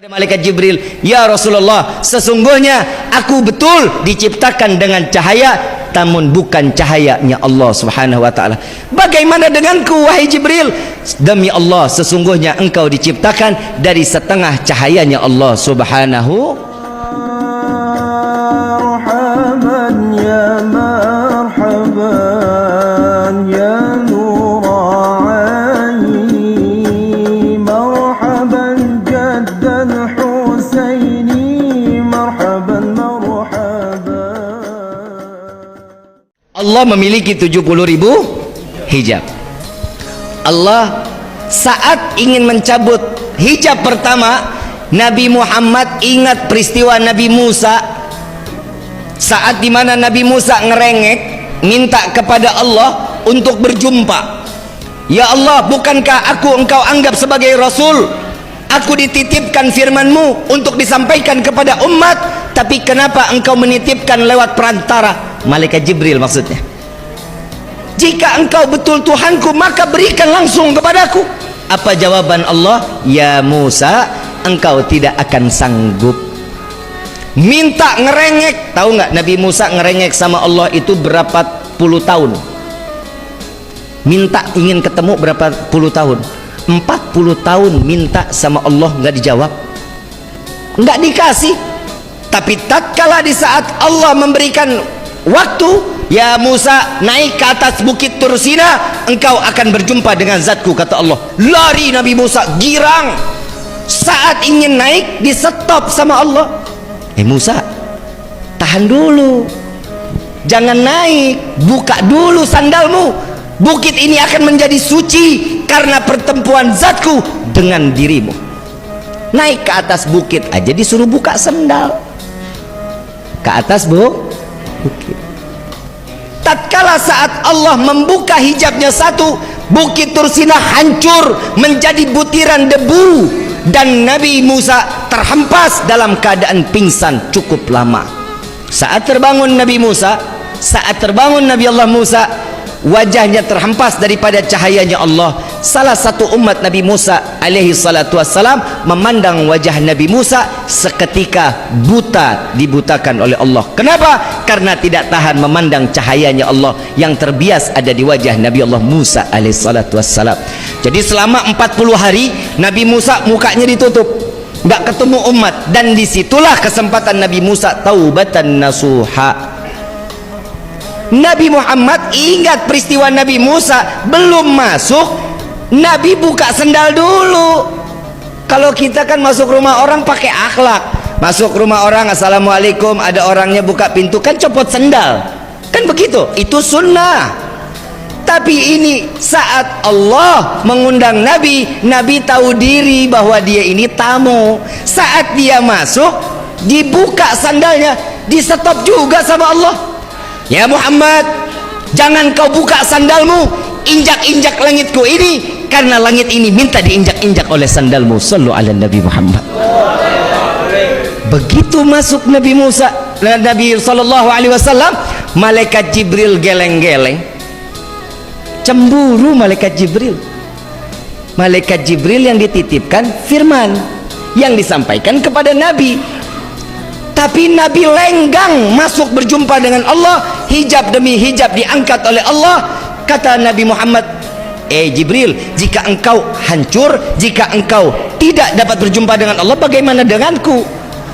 Malaikat Jibril, ya Rasulullah, sesungguhnya aku betul diciptakan dengan cahaya, namun bukan cahayanya Allah Subhanahu wa taala. Bagaimana denganku wahai Jibril? Demi Allah, sesungguhnya engkau diciptakan dari setengah cahayanya Allah Subhanahu. Marhaban ya marhaban ya Allah memiliki 70.000 hijab. Allah saat ingin mencabut hijab pertama, Nabi Muhammad ingat peristiwa Nabi Musa saat dimana Nabi Musa ngerengek minta kepada Allah untuk berjumpa. Ya Allah, bukankah engkau anggap sebagai Rasul? Aku dititipkan firman-Mu untuk disampaikan kepada umat, tapi kenapa engkau menitipkan lewat perantara Malaikat Jibril maksudnya? Jika engkau betul Tuhanku, maka berikan langsung kepadaku. Apa jawaban Allah? Ya Musa, engkau tidak akan sanggup. Minta ngerengek. Tahu nggak Nabi Musa ngerengek sama Allah itu berapa puluh tahun? Minta ingin ketemu berapa puluh tahun? 40 tahun minta sama Allah, nggak dijawab, nggak dikasih. Tapi tatkala di saat Allah memberikan waktu, ya Musa, naik ke atas bukit Tursina, engkau akan berjumpa dengan zatku, kata Allah. Lari Nabi Musa, girang. Saat ingin naik, di stop sama Allah. Musa, tahan dulu, jangan naik, buka dulu sandalmu. Bukit ini akan menjadi suci karena pertemuan zatku dengan dirimu. Naik ke atas bukit aja disuruh buka sandal. Ke atas bukit. Tatkala saat Allah membuka hijabnya satu, bukit Tursina hancur menjadi butiran debu dan Nabi Musa terhempas dalam keadaan pingsan cukup lama. Saat terbangun Nabi Musa, saat terbangun Nabi Allah Musa, wajahnya terhempas daripada cahayanya Allah. Salah satu umat Nabi Musa alaihi salatu wassalam memandang wajah Nabi Musa seketika buta, dibutakan oleh Allah. Kenapa? Karena tidak tahan memandang cahayanya Allah yang terbias ada di wajah Nabi Allah Musa alaihi salatu wassalam. Jadi selama 40 hari Nabi Musa mukanya ditutup, nggak ketemu umat, dan disitulah kesempatan Nabi Musa taubatan nasuha. Nabi Muhammad ingat peristiwa Nabi Musa belum masuk, Nabi buka sendal dulu. Kalau kita kan masuk rumah orang pakai akhlak, masuk rumah orang assalamualaikum, ada orangnya buka pintu kan copot sendal, kan begitu, itu sunnah. Tapi ini saat Allah mengundang Nabi, Nabi tahu diri bahwa dia ini tamu. Saat dia masuk, dibuka sandalnya, di stop juga sama Allah. Ya Muhammad, jangan kau buka sandalmu, injak-injak langitku ini, karena langit ini minta diinjak-injak oleh sandalmu. Sallu ala Nabi Muhammad. Begitu masuk Nabi Musa, Nabi sallallahu alaihi wasallam, malaikat Jibril geleng-geleng, cemburu malaikat Jibril. Malaikat Jibril yang dititipkan firman yang disampaikan kepada Nabi. Tapi Nabi lenggang masuk berjumpa dengan Allah, hijab demi hijab diangkat oleh Allah. Kata Nabi Muhammad, Jibril, jika engkau hancur, jika engkau tidak dapat berjumpa dengan Allah, bagaimana denganku?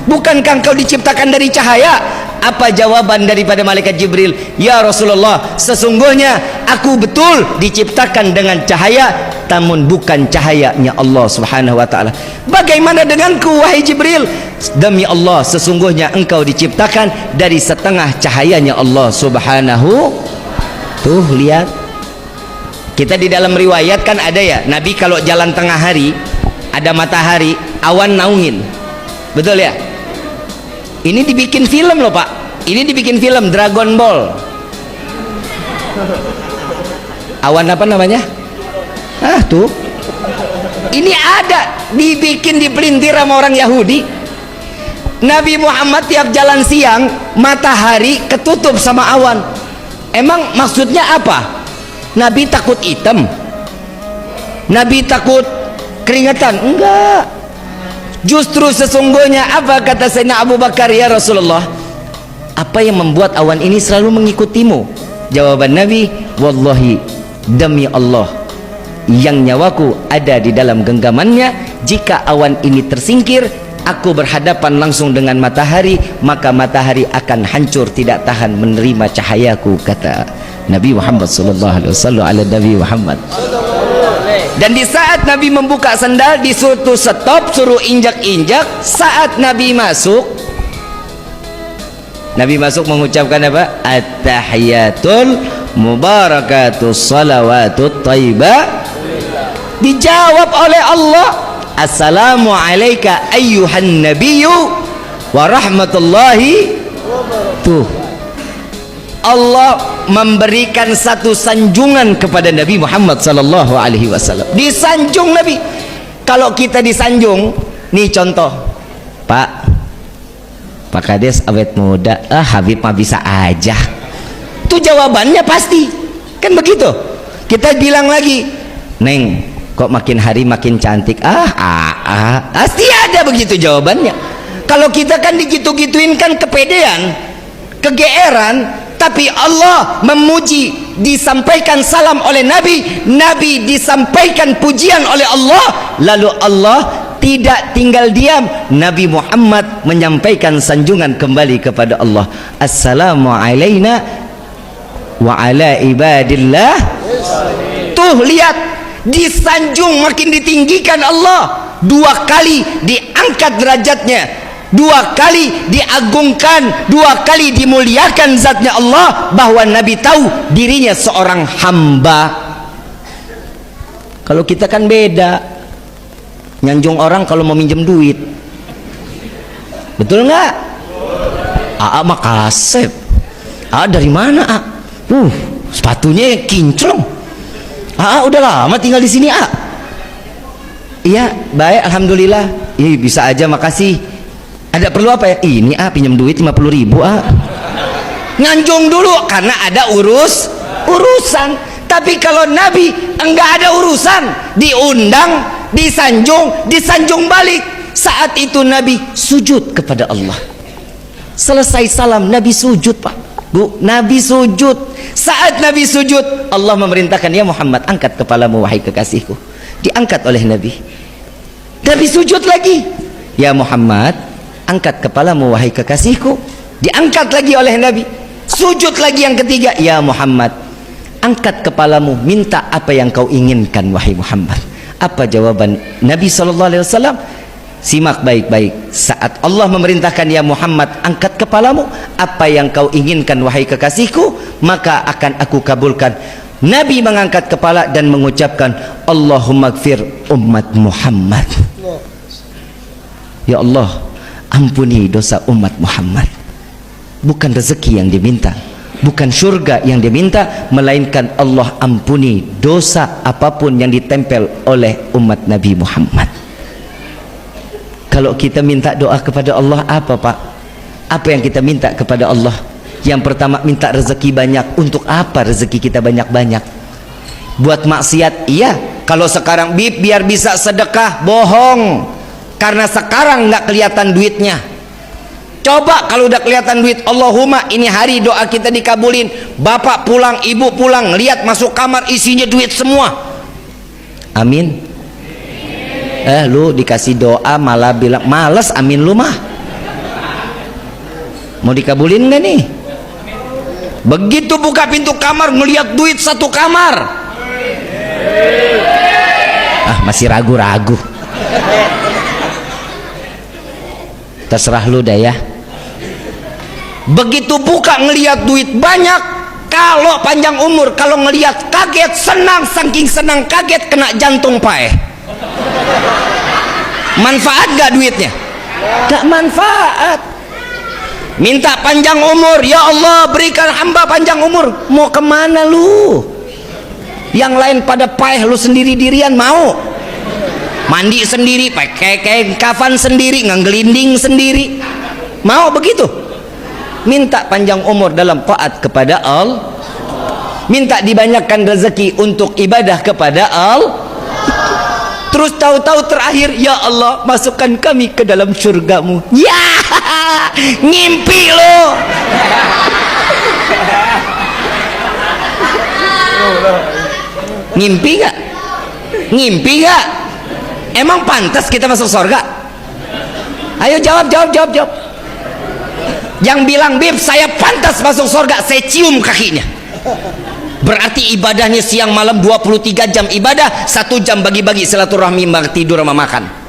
Bukankah engkau diciptakan dari cahaya? Apa jawaban daripada malaikat Jibril? Ya Rasulullah, sesungguhnya aku betul diciptakan dengan cahaya, namun bukan cahayanya Allah Subhanahu wa taala. Bagaimana denganku wahai Jibril? Demi Allah, sesungguhnya engkau diciptakan dari setengah cahayanya Allah Subhanahu. Tuh lihat, kita di dalam riwayat kan ada ya, Nabi kalau jalan tengah hari ada matahari, awan naungin, betul ya? Ini dibikin film loh Pak, ini dibikin film Dragon Ball. Awan apa namanya? Tuh, ini ada, dibikin, dipelintir sama orang Yahudi. Nabi Muhammad tiap jalan siang, matahari ketutup sama awan. Emang maksudnya apa? Nabi takut hitam? Nabi takut keringetan? Enggak. Justru sesungguhnya apa kata Sayyidina Abu Bakar, ya Rasulullah, apa yang membuat awan ini selalu mengikutimu? Jawaban Nabi, wallahi, demi Allah yang nyawaku ada di dalam genggamannya, jika awan ini tersingkir, aku berhadapan langsung dengan matahari, maka matahari akan hancur, tidak tahan menerima cahayaku, kata Nabi Muhammad sallallahu alaihi wasallam. Ala Nabi Muhammad. Dan di saat Nabi membuka sandal, disuruh stop, suruh injak-injak. Saat Nabi masuk mengucapkan apa? At-tahiyatul mubarakatus salawatut thayyibah. Dijawab oleh Allah, assalamu alayka ayyuhan nabiyyu wa rahmatullahi. Tuh, Allah memberikan satu sanjungan kepada Nabi Muhammad sallallahu alaihi wasallam. Disanjung Nabi. Kalau kita disanjung, nih contoh, Pak Kades awet muda, Habib mah bisa aja. Itu jawabannya pasti. Kan begitu. Kita bilang lagi, Neng, kok makin hari makin cantik. Pasti ada begitu jawabannya. Kalau kita kan digitu-gituin kan kepedean, kegeeran. Tapi Allah memuji, disampaikan salam oleh Nabi, Nabi disampaikan pujian oleh Allah, lalu Allah tidak tinggal diam. Nabi Muhammad menyampaikan sanjungan kembali kepada Allah, assalamu alayna wa ala ibadillah. Tuh lihat, disanjung, makin ditinggikan Allah, 2 kali diangkat derajatnya, 2 kali diagungkan, 2 kali dimuliakan zatnya Allah, bahwa Nabi tahu dirinya seorang hamba. Kalau kita kan beda, nyanjung orang kalau mau minjem duit, betul nggak? Mah kasep. Dari mana? Sepatunya kinclong. Udah lama tinggal di sini. Iya, baik, alhamdulillah. Bisa aja, makasih. Ada perlu apa ya? Ini pinjam duit 50.000. Nganjung dulu karena ada urusan. Tapi kalau Nabi enggak ada urusan, diundang, disanjung balik. Saat itu Nabi sujud kepada Allah. Selesai salam Nabi sujud, Pak Bu, Nabi sujud. Saat Nabi sujud, Allah memerintahkan, ya Muhammad, angkat kepalamu wahai kekasihku. Diangkat oleh Nabi. Nabi sujud lagi, ya Muhammad, angkat kepalamu wahai kekasihku. Diangkat lagi oleh Nabi. Sujud lagi yang ketiga, ya Muhammad, angkat kepalamu, minta apa yang kau inginkan wahai Muhammad. Apa jawaban Nabi SAW? Simak baik-baik. Saat Allah memerintahkan, ya Muhammad, angkat kepalamu, apa yang kau inginkan wahai kekasihku, maka akan aku kabulkan. Nabi mengangkat kepala dan mengucapkan, Allahumma gfir umat Muhammad. Ya Allah, ampuni dosa umat Muhammad. Bukan rezeki yang diminta, bukan surga yang diminta, melainkan Allah ampuni dosa apapun yang ditempel oleh umat Nabi Muhammad. Kalau kita minta doa kepada Allah, apa Pak? Apa yang kita minta kepada Allah? Yang pertama, minta rezeki banyak. Untuk apa rezeki kita banyak-banyak? Buat maksiat? Iya. Kalau sekarang biar bisa sedekah, bohong. Karena sekarang nggak kelihatan duitnya. Coba kalau udah kelihatan duit, Allahumma ini hari doa kita dikabulin. Bapak pulang, ibu pulang, lihat masuk kamar isinya duit semua. Amin. Lu dikasih doa malah bilang males, amin lu mah. Mau dikabulin nggak nih? Begitu buka pintu kamar, ngelihat duit 1 kamar. Masih ragu-ragu. Terserah lu dah ya. Begitu buka ngelihat duit banyak, kalau panjang umur, kalau ngelihat kaget, senang, saking senang kaget kena jantung pae. Manfaat gak duitnya? Gak manfaat. Minta panjang umur, ya Allah berikan hamba panjang umur. Mau kemana lu? Yang lain pada paeh, lu sendiri-dirian mau? Mandi sendiri, pakai kain kafan sendiri, ngelinding sendiri, mau begitu? Minta panjang umur dalam taat kepada Allah, minta dibanyakan rezeki untuk ibadah kepada Allah. terus tahu-tahu terakhir, ya Allah masukkan kami ke dalam surgamu. Ya, ngimpi lo. Ngimpi gak? Ngimpi gak? Emang pantas kita masuk surga? Ayo jawab. Yang bilang, Bib saya pantas masuk surga, saya cium kakinya. Berarti ibadahnya siang malam 23 jam ibadah, 1 jam bagi-bagi silaturahmi, tidur sama makan.